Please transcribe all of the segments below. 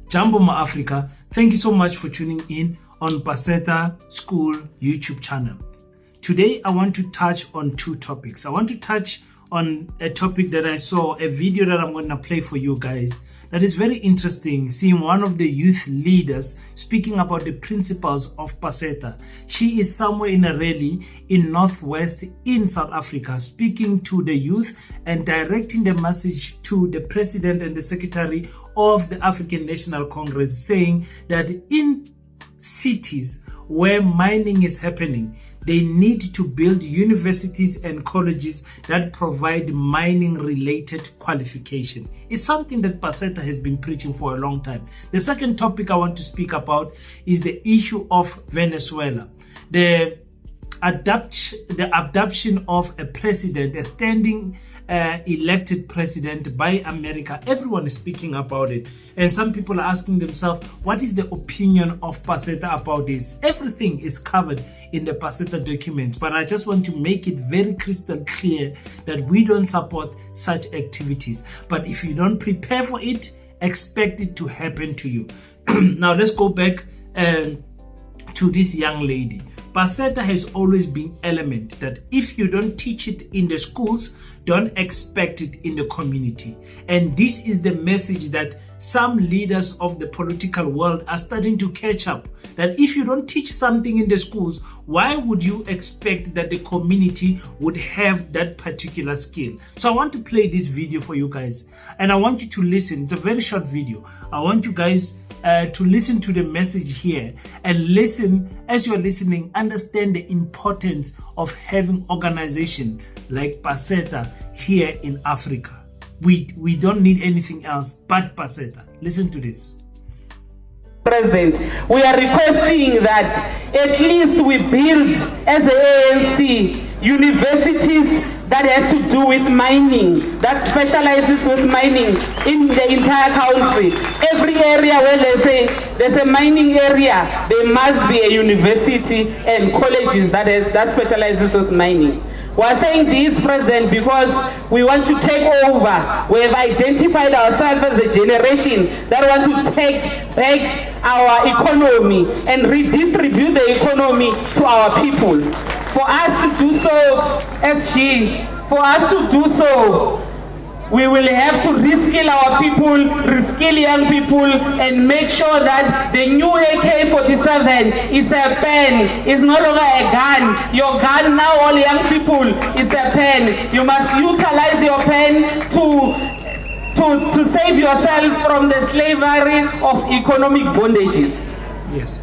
Jambo Ma Africa, thank you so much for tuning in on PASETA School YouTube channel. Today I want to touch on two topics. I want to touch on a topic that I saw, a video that I'm going to play for you guys, that is very interesting, seeing one of the youth leaders speaking about the principles of PASETA. She is somewhere in a rally in Northwest in South Africa, speaking to the youth and directing the message to the President and the Secretary of the African National Congress, saying that in cities where mining is happening, they need to build universities and colleges that provide mining-related qualification. It's something that PASETA has been preaching for a long time. The second topic I want to speak about is the issue of Venezuela. The abduction of a president, a standing elected president by America. Everyone is speaking about it, and some people are asking themselves, what is the opinion of PASETA about this? Everything is covered in the PASETA documents, but I just want to make it very crystal clear that we don't support such activities. But if you don't prepare for it, expect it to happen to you. Now let's go back to this young lady. PASETA has always been adamant that if you don't teach it in the schools, don't expect it in the community. And this is the message that some leaders of the political world are starting to catch up. That if you don't teach something in the schools, why would you expect that the community would have that particular skill? So I want to play this video for you guys, and I want you to listen. It's a very short video. I want you guys to listen to the message here, and listen. As you're listening, understand the importance of having organization like PASETA here in Africa. We don't need anything else but PASETA. Listen to this. President, we are requesting that at least we build, as the ANC, universities that has to do with mining, that specializes with mining in the entire country. Every area where there's a mining area, there must be a university and colleges that specializes with mining. We are saying this, President, because we want to take over. We have identified ourselves as a generation that want to take back our economy and redistribute the economy to our people. For us to do so, we will have to reskill our people, reskill young people, and make sure that the new AK-47 is a pen, it's no longer a gun. Your gun now, all young people, is a pen. You must utilize your pen to save yourself from the slavery of economic bondages. Yes.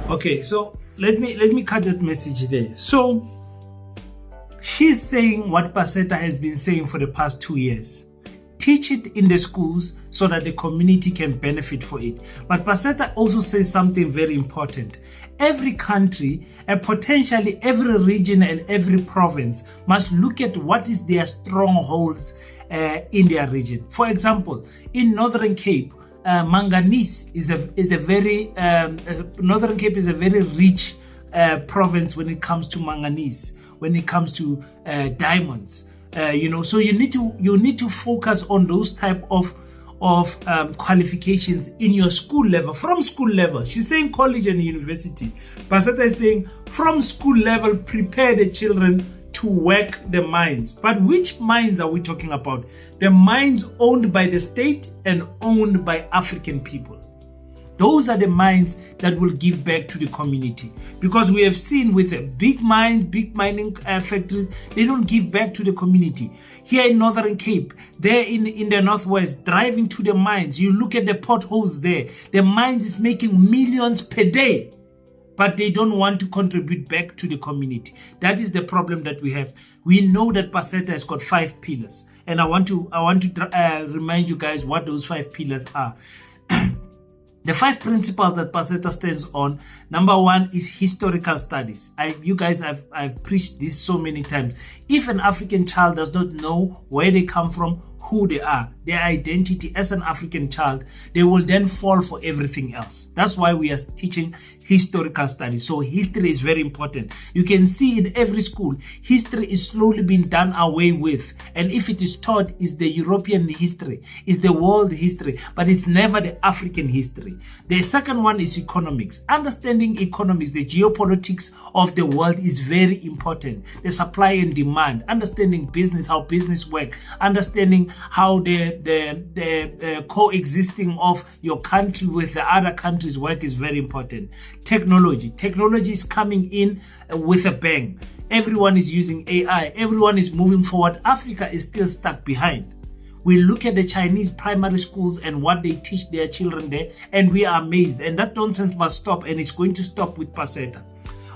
Okay, so let me cut that message there. So she's saying what PASETA has been saying for the past 2 years. Teach it in the schools so that the community can benefit for it. But PASETA also says something very important. Every country, and potentially every region and every province, must look at what is their strongholds in their region. For example, in Northern Cape, manganese is a very Northern Cape is a very rich province when it comes to manganese, when it comes to diamonds. So you need to focus on those type of qualifications in your school level, from school level. She's saying college and university. PASETA is saying from school level, prepare the children to work the mines. But which mines are we talking about? The mines owned by the state and owned by African people. Those are the mines that will give back to the community, because we have seen with big mines, big mining factories, they don't give back to the community. Here in Northern Cape, there in the Northwest, driving to the mines, you look at the potholes there. The mines is making millions per day, but they don't want to contribute back to the community. That is the problem that we have. We know that PASETA has got 5 pillars, and I want to remind you guys what those 5 pillars are. The 5 principles that PASETA stands on. Number 1 is historical studies. I've preached this so many times. If an African child does not know where they come from, who they are, their identity as an African child, they will then fall for everything else. That's why we are teaching historical studies. So history is very important. You can see in every school, history is slowly being done away with. And if it is taught, is the European history, is the world history, but it's never the African history. The second one is economics. Understanding economics, the geopolitics of the world is very important. The supply and demand, understanding business, how business work, understanding how the coexisting of your country with the other countries work is very important. Technology is coming in with a bang. Everyone is using AI. Everyone is moving forward. Africa is still stuck behind. We look at the Chinese primary schools and what they teach their children there, and we are amazed. And that nonsense must stop, and it's going to stop with PASETA.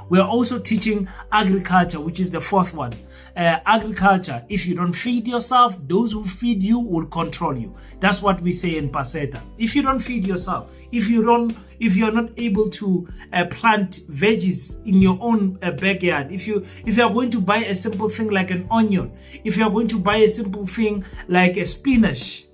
We are also teaching agriculture, which is the fourth one. Agriculture, if you don't feed yourself, those who feed you will control you. That's what we say in PASETA. If you don't feed yourself, if you're not able to plant veggies in your own backyard, if you are going to buy a simple thing like an onion, if you are going to buy a simple thing like a spinach,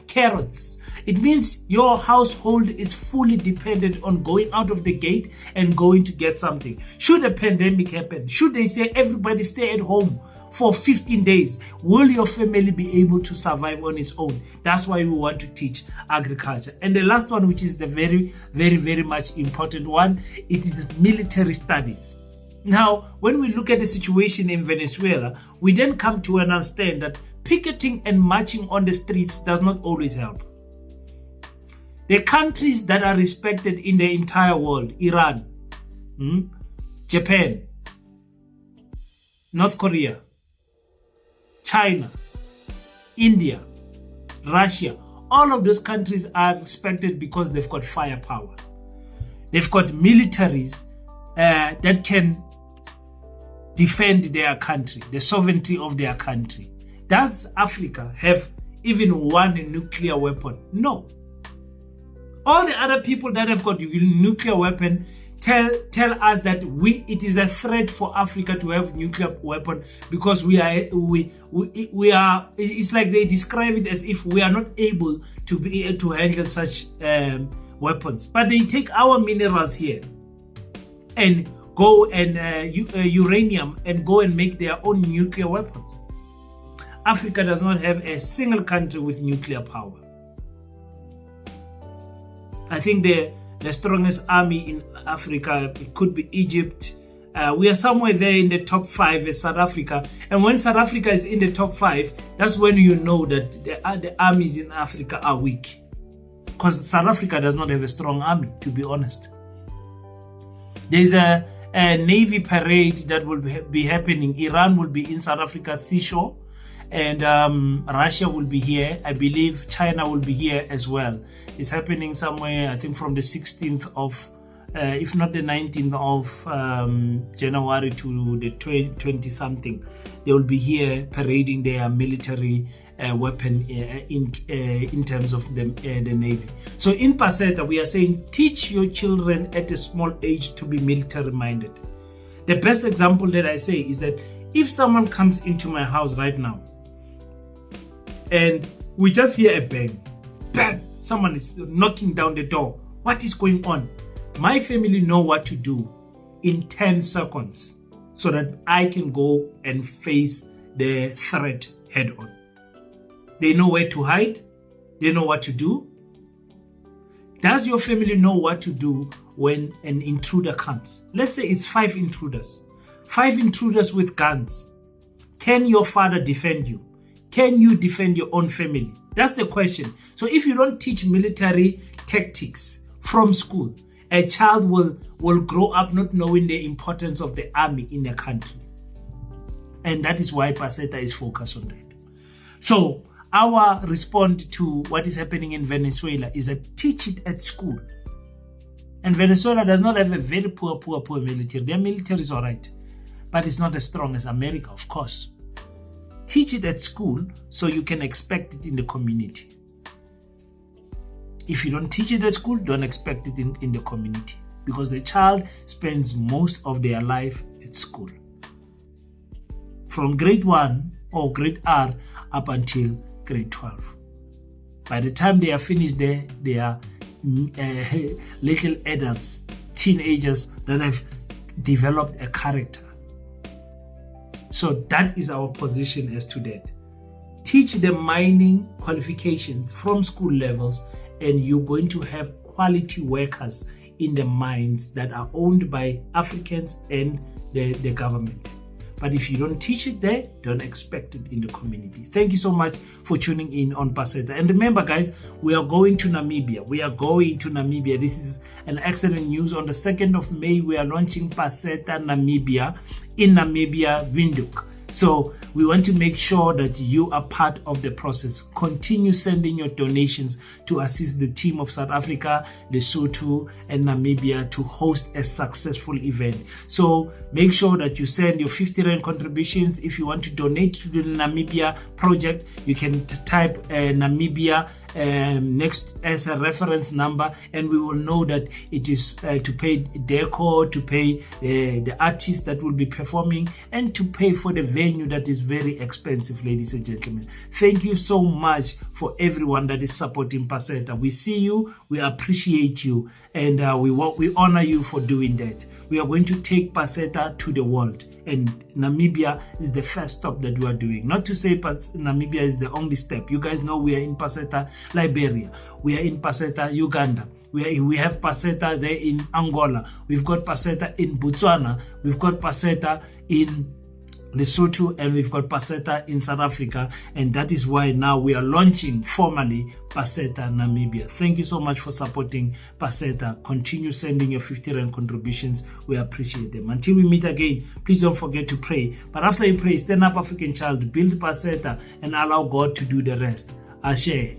carrots, it means your household is fully dependent on going out of the gate and going to get something. Should a pandemic happen, should they say everybody stay at home for 15 days, will your family be able to survive on its own? That's why we want to teach agriculture. And the last one, which is the very, very, very much important one, it is military studies. Now, when we look at the situation in Venezuela, we then come to understand that picketing and marching on the streets does not always help. The countries that are respected in the entire world, Iran, Japan, North Korea, China, India, Russia, all of those countries are respected because they've got firepower. They've got militaries that can defend their country, the sovereignty of their country. Does Africa have even one nuclear weapon? No. All the other people that have got a nuclear weapon tell us that it is a threat for Africa to have nuclear weapon because we are it's like they describe it as if we are not able to handle such weapons. But they take our minerals here and go and uranium and go and make their own nuclear weapons. Africa does not have a single country with nuclear power. I think the strongest army in Africa, it could be Egypt. We are somewhere there in the top 5 as South Africa. And when South Africa is in the top 5, that's when you know that the armies in Africa are weak. Because South Africa does not have a strong army, to be honest. There's a Navy parade that will be happening. Iran will be in South Africa's seashore. And Russia will be here. I believe China will be here as well. It's happening somewhere, I think from the 16th of, if not the 19th of January to the 20-something. They will be here parading their military weapon in terms of the Navy. So in PASETA, we are saying teach your children at a small age to be military minded. The best example that I say is that if someone comes into my house right now, and we just hear a bang, bang, someone is knocking down the door. What is going on? My family know what to do in 10 seconds so that I can go and face the threat head on. They know where to hide. They know what to do. Does your family know what to do when an intruder comes? Let's say it's 5 intruders. 5 intruders with guns. Can your father defend you? Can you defend your own family? That's the question. So if you don't teach military tactics from school, a child will grow up not knowing the importance of the army in their country. And that is why PASETA is focused on that. So our response to what is happening in Venezuela is that teach it at school. And Venezuela does not have a very poor military. Their military is all right, but it's not as strong as America, of course. Teach it at school so you can expect it in the community. If you don't teach it at school, don't expect it in the community, because the child spends most of their life at school. From grade 1 or grade R up until grade 12. By the time they are finished there, they are little adults, teenagers that have developed a character. So that is our position as to that. Teach the mining qualifications from school levels, and you're going to have quality workers in the mines that are owned by Africans and the government. But if you don't teach it there, don't expect it in the community. Thank you so much for tuning in on PASETA. And remember, guys, we are going to Namibia. This is an excellent news. On the 2nd of May, we are launching PASETA Namibia in Namibia, Windhoek. So we want to make sure that you are part of the process. Continue sending your donations to assist the team of South Africa, Lesotho, and Namibia to host a successful event. So make sure that you send your 50 Rand contributions. If you want to donate to the Namibia project, you can type Namibia next as a reference number, and we will know that it is to pay decor, to pay the artists that will be performing, and to pay for the venue that is very expensive, ladies and gentlemen. Thank you so much for everyone that is supporting PASETA. We see you, we appreciate you, and we honor you for doing that. We are going to take PASETA to the world, and Namibia is the first stop that we are doing. Not to say Namibia is the only step. You guys know we are in PASETA Liberia, we are in PASETA Uganda, we have PASETA there in Angola, we've got PASETA in Botswana, we've got PASETA in Lesotho, and we've got PASETA in South Africa, and that is why now we are launching formally PASETA Namibia. Thank you so much for supporting PASETA. Continue sending your 50 Rand contributions. We appreciate them. Until we meet again, please don't forget to pray. But after you pray, stand up, African child, build PASETA, and allow God to do the rest. Ashe.